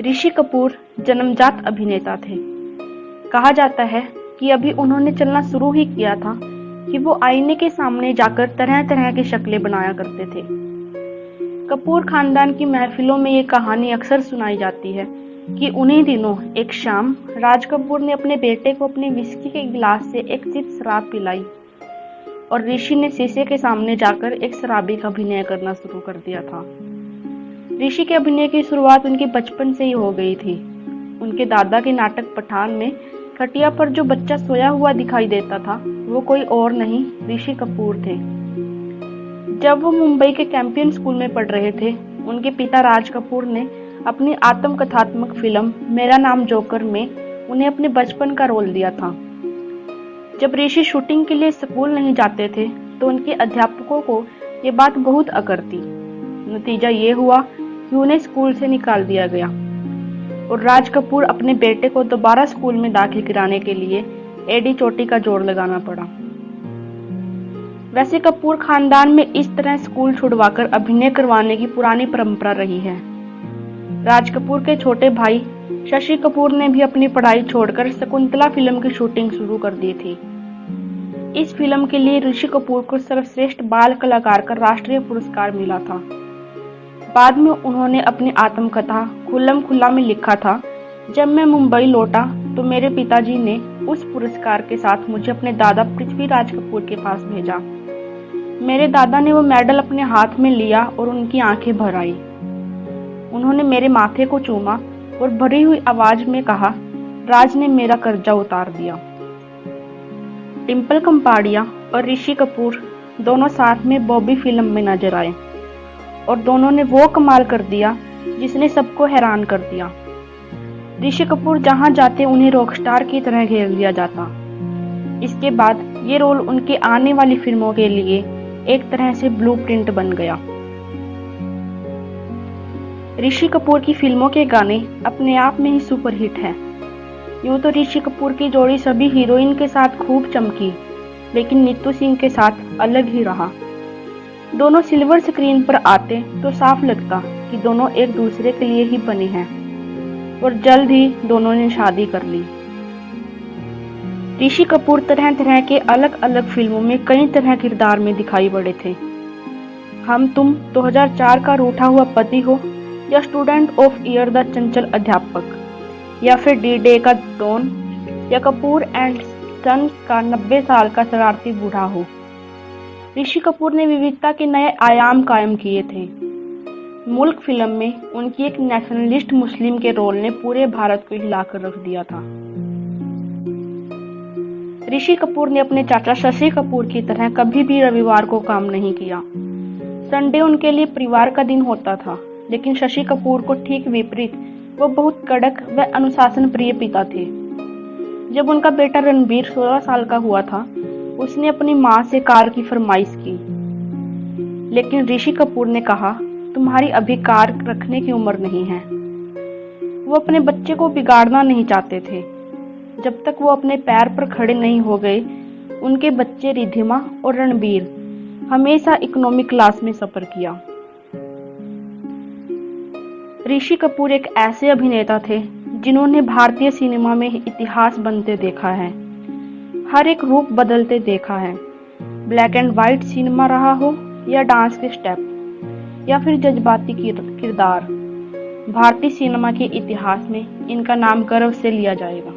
ऋषि कपूर जन्मजात अभिनेता थे। कहा जाता है कि अभी उन्होंने चलना शुरू ही किया था कि वो आईने के सामने जाकर तरह तरह की शक्लें बनाया करते थे। कपूर खानदान की महफिलों में ये कहानी अक्सर सुनाई जाती है कि उन्हीं दिनों एक शाम राज कपूर ने अपने बेटे को अपने विस्की के गिलास से एक सिप शराब पिलाई और ऋषि ने शीशे के सामने जाकर एक शराबी का अभिनय करना शुरू कर दिया था। ऋषि के अभिनय की शुरुआत उनके बचपन से ही हो गई थी। उनके दादा के नाटक पठान में खटिया पर जो बच्चा सोया हुआ दिखाई देता था वो कोई और नहीं ऋषि कपूर थे। जब वो मुंबई के कैंपियन स्कूल में पढ़ रहे थे, उनके पिता राज कपूर ने अपनी आत्मकथात्मक फिल्म मेरा नाम जोकर में उन्हें अपने बचपन का रोल दिया था। जब ऋषि शूटिंग के लिए स्कूल नहीं जाते थे तो उनके अध्यापकों को ये बात बहुत अकड़ती। नतीजा ये हुआ कि उन्हें स्कूल से निकाल दिया गया और राज कपूर अपने बेटे को दोबारा स्कूल में दाखिल कराने के लिए एड़ी चोटी का जोर लगाना पड़ा। वैसे कपूर खानदान में इस तरह स्कूल छुड़वाकर अभिनय करवाने की पुरानी परंपरा रही है। राज कपूर के छोटे भाई शशि कपूर ने भी अपनी पढ़ाई छोड़कर शकुंतला फिल्म की शूटिंग शुरू कर दी थी। इस फिल्म के लिए ऋषि कपूर को सर्वश्रेष्ठ बाल कलाकार का राष्ट्रीय पुरस्कार मिला था। बाद में उन्होंने अपनी आत्मकथा खुल्लम खुल्ला में लिखा था, जब मैं मुंबई लौटा तो मेरे पिताजी ने उस पुरस्कार के साथ मुझे अपने दादा पृथ्वीराज कपूर के पास भेजा। मेरे दादा ने वो मेडल अपने हाथ में लिया और उनकी आंखें भर आई। उन्होंने मेरे माथे को चूमा और भरी हुई आवाज में कहा, राज ने मेरा कर्जा उतार दिया। डिम्पल कपाड़िया और ऋषि कपूर दोनों साथ में बॉबी फिल्म में नजर आए और दोनों ने वो कमाल कर दिया जिसने सबको हैरान कर दिया। ऋषि कपूर जहां जाते उन्हें रॉकस्टार की तरह घेर लिया जाता। इसके बाद ये रोल उनके आने वाली फिल्मों के लिए एक तरह से ब्लूप्रिंट बन गया। ऋषि कपूर की फिल्मों के गाने अपने आप में ही सुपरहिट हैं। यूं तो ऋषि कपूर की जोड़ी सभी हीरोइन के साथ खूब चमकी, लेकिन नीतू सिंह के साथ अलग ही रहा। दोनों सिल्वर स्क्रीन पर आते तो साफ लगता कि दोनों एक दूसरे के लिए ही बने हैं और जल्द ही दोनों ने शादी कर ली। ऋषि कपूर तरह तरह के अलग अलग फिल्मों में कई तरह किरदार में दिखाई पड़े थे। हम तुम 2004 का रूठा हुआ पति हो, या स्टूडेंट ऑफ ईयर द चंचल अध्यापक, या फिर डी डे का डॉन, या कपूर एंड सन्स का 90 साल का शरारती बूढ़ा हो। ऋषि कपूर ने विविधता के नए आयाम कायम किए थे। मुल्क फिल्म में उनकी एक नेशनलिस्ट मुस्लिम के रोल ने पूरे भारत को हिलाकर रख दिया था। ऋषि कपूर ने अपने चाचा शशि कपूर की तरह कभी भी रविवार को काम नहीं किया। संडे उनके लिए परिवार का दिन होता था, लेकिन शशि कपूर को ठीक विपरीत वो बहुत कड़क व अनुशासन प्रिय पिता थे। जब उनका बेटा रणबीर 16 साल का हुआ था, उसने अपनी मां से कार की फरमाइश की, लेकिन ऋषि कपूर ने कहा, तुम्हारी अभी कार रखने की उम्र नहीं है। वो अपने बच्चे को बिगाड़ना नहीं चाहते थे। जब तक वो अपने पैर पर खड़े नहीं हो गए, उनके बच्चे रिधिमा और रणबीर हमेशा इकोनॉमी क्लास में सफर किया। ऋषि कपूर एक ऐसे अभिनेता थे जिन्होंने भारतीय सिनेमा में इतिहास बनते देखा है, हर एक रूप बदलते देखा है। ब्लैक एंड व्हाइट सिनेमा रहा हो या डांस के स्टेप या फिर जज्बाती किरदार, भारतीय सिनेमा के इतिहास में इनका नाम गर्व से लिया जाएगा।